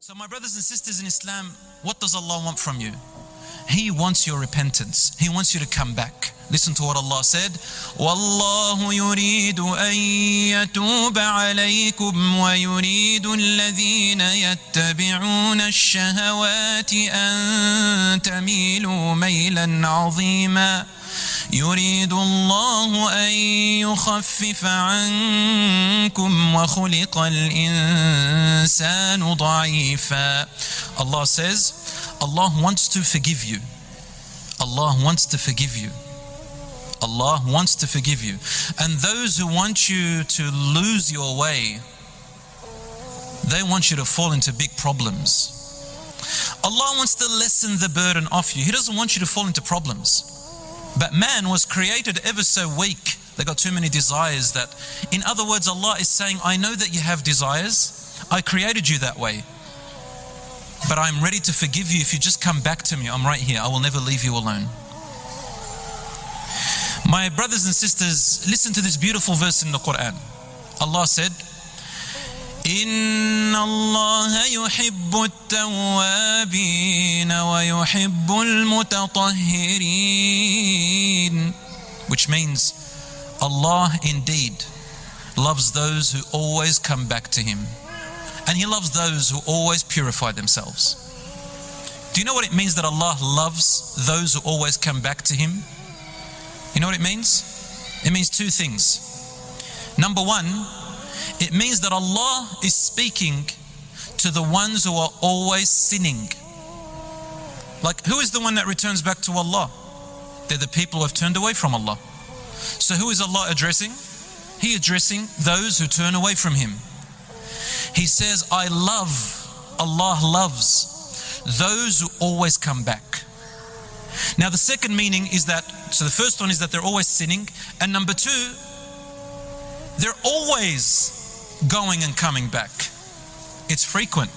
So my brothers and sisters in Islam, what does Allah want from you? He wants your repentance. He wants you to come back. Listen to what Allah said. وَاللَّهُ يُرِيدُ أَن يَتُوبَ عَلَيْكُمْ وَيُرِيدُ الَّذِينَ يَتَّبِعُونَ الشَّهَوَاتِ أَن تَمِيلُوا مَيْلًا عَظِيمًا يريد الله أن يخفف عنكم وخلق الإنسان ضعيفا. Allah says, Allah wants to forgive you. Allah wants to forgive you. Allah wants to forgive you. And those who want you to lose your way, they want you to fall into big problems. Allah wants to lessen the burden off you. He doesn't want you to fall into problems. But man was created ever so weak. They got too many desires that, in other words, Allah is saying, I know that you have desires. I created you that way. But I'm ready to forgive you if you just come back to me. I'm right here. I will never leave you alone. My brothers and sisters, listen to this beautiful verse in the Quran. Allah said, إِنَّ اللَّهَ يُحِبُّ التَّوَّابِينَ وَيُحِبُّ الْمُتَطَهِّرِينَ, which means Allah indeed loves those who always come back to Him, and He loves those who always purify themselves. Do you know what it means that Allah loves those who always come back to Him? You know what it means? It means two things. Number one, it means that Allah is speaking to the ones who are always sinning. Like, who is the one that returns back to Allah? They're the people who have turned away from Allah. So who is Allah addressing? He addressing those who turn away from Him. He says, I love, Allah loves those who always come back. Now the second meaning is that, so the first one is that they're always sinning, and number two, they're always going and coming back. It's frequent.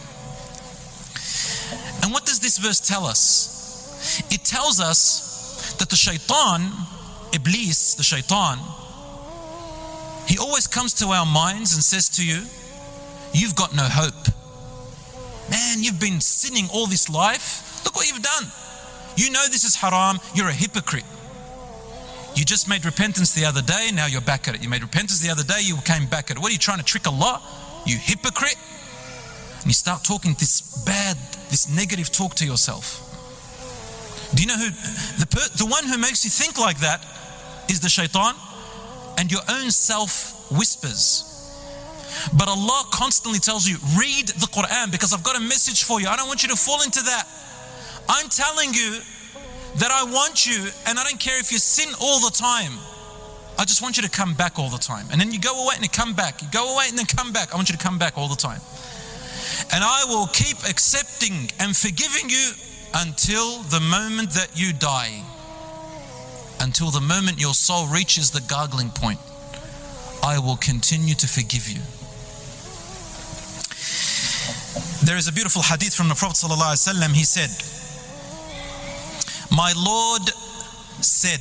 And what does this verse tell us? It tells us that the shaitan, Iblis, the shaitan, he always comes to our minds and says to you, you've got no hope. Man, you've been sinning all this life. Look what you've done. You know this is haram. You're a hypocrite. You just made repentance the other day, now you're back at it. You made repentance the other day, you came back at it. What are you trying to trick Allah? You hypocrite. And you start talking this bad, this negative talk to yourself. Do you know who, the one who makes you think like that is the shaitan, and your own self whispers. But Allah constantly tells you, read the Quran because I've got a message for you. I don't want you to fall into that. I'm telling you that I want you, and I don't care if you sin all the time. I just want you to come back all the time. And then you go away and you come back. You go away and then come back. I want you to come back all the time. And I will keep accepting and forgiving you until the moment that you die. Until the moment your soul reaches the gargling point. I will continue to forgive you. There is a beautiful hadith from the Prophet ﷺ. He said, my Lord said.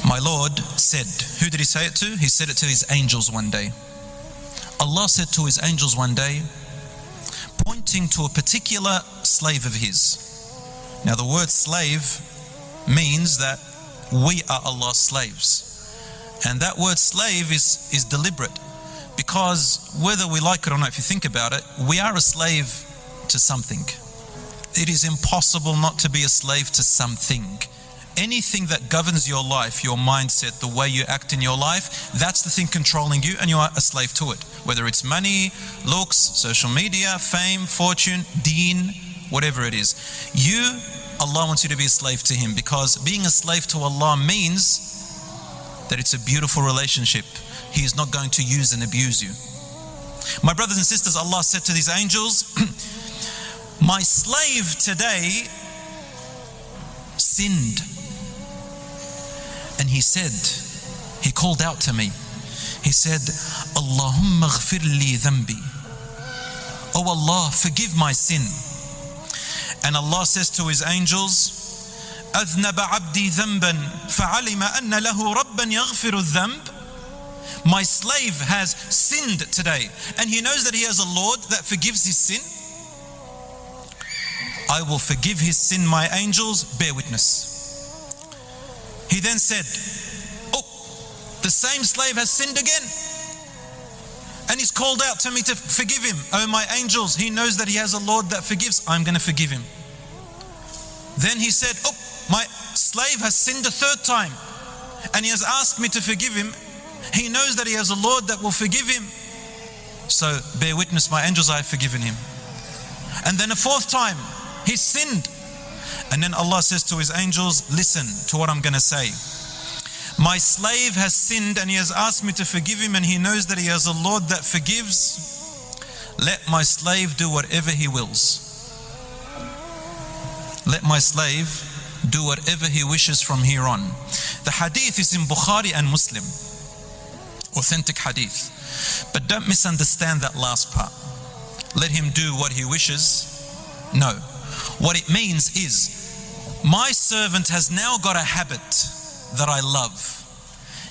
My Lord said. Who did He say it to? He said it to His angels one day. Allah said to His angels one day, pointing to a particular slave of His. Now the word slave means that we are Allah's slaves. And that word slave is deliberate, because whether we like it or not, if you think about it, we are a slave to something. It is impossible not to be a slave to something. Anything that governs your life, your mindset, the way you act in your life, that's the thing controlling you, and you are a slave to it. Whether it's money, looks, social media, fame, fortune, deen, whatever it is. You, Allah wants you to be a slave to Him, because being a slave to Allah means that it's a beautiful relationship. He is not going to use and abuse you. My brothers and sisters, Allah said to these angels, my slave today sinned. And he said, he called out to me. He said, Allahumma ghfir li dhanbi. Oh Allah, forgive my sin. And Allah says to His angels, أذنب عبدي ذنبا فعلم أن له ربا يغفر الذنب my slave has sinned today, and he knows that he has a Lord that forgives his sin, I will forgive his sin, my angels bear witness. He then said, oh, the same slave has sinned again, and he's called out to me to forgive him. Oh, my angels, he knows that he has a Lord that forgives, I'm going to forgive him. Then he said, oh, my slave has sinned a third time, and he has asked me to forgive him. He knows that he has a Lord that will forgive him. So bear witness, my angels, I have forgiven him. And then a fourth time, he sinned. And then Allah says to his angels, listen to what I'm going to say. My slave has sinned and he has asked me to forgive him, and he knows that he has a Lord that forgives. Let my slave do whatever he wills. Let my slave do whatever he wishes from here on. The hadith is in Bukhari and Muslim. Authentic hadith. But don't misunderstand that last part. Let him do what he wishes. No. What it means is, my servant has now got a habit that I love.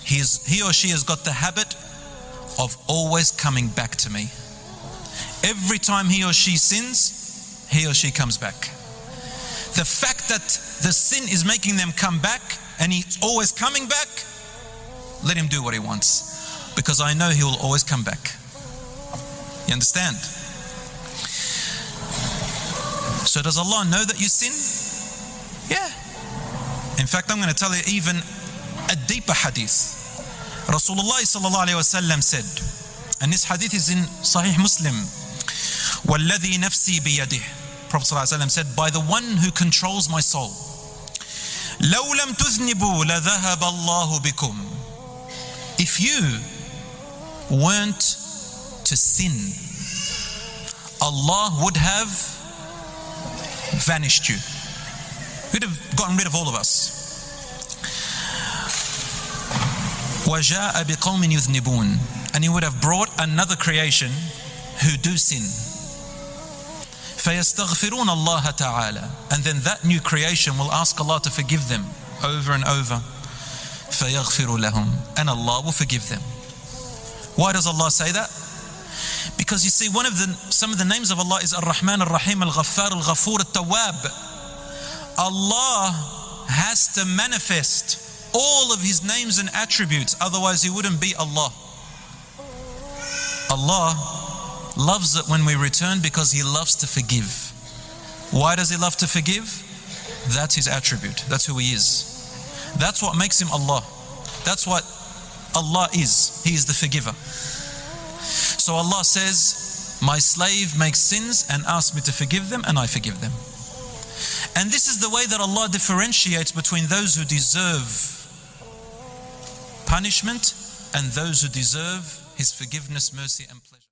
He or she has got the habit of always coming back to me. Every time he or she sins, he or she comes back. The fact that the sin is making them come back and he's always coming back, let him do what he wants, because I know he will always come back. You understand? So does Allah know that you sin? Yeah. In fact, I'm going to tell you even a deeper hadith. Rasulullah sallallahu alayhi wasallam said, and this hadith is in Sahih Muslim, وَالَّذِي نَفْسِي بِيَدِهِ. Prophet sallallahu alayhi wasallam said, by the one who controls my soul, لَوْ لَمْ تُذْنِبُوا لَذَهَبَ اللَّهُ بِكُمْ. If you weren't to sin, Allah would have vanished you. He'd have gotten rid of all of us. وَجَاءَ بِقَوْمٍ يُذْنِبُونَ. And he would have brought another creation who do sin. فَيَسْتَغْفِرُونَ اللَّهَ تَعَالَى. And then that new creation will ask Allah to forgive them over and over. فَيَغْفِرُ لَهُمْ. And Allah will forgive them. Why does Allah say that? Because you see, some of the names of Allah is Ar-Rahman, Ar-Rahim, Al-Ghaffar, Al-Ghafur, Al-Tawwab. Allah has to manifest all of His names and attributes, otherwise He wouldn't be Allah. Allah loves it when we return because He loves to forgive. Why does He love to forgive? That's His attribute. That's who He is. That's what makes Him Allah. That's what Allah is. He is the forgiver. So Allah says, my slave makes sins and asks me to forgive them, and I forgive them. And this is the way that Allah differentiates between those who deserve punishment and those who deserve His forgiveness, mercy and pleasure.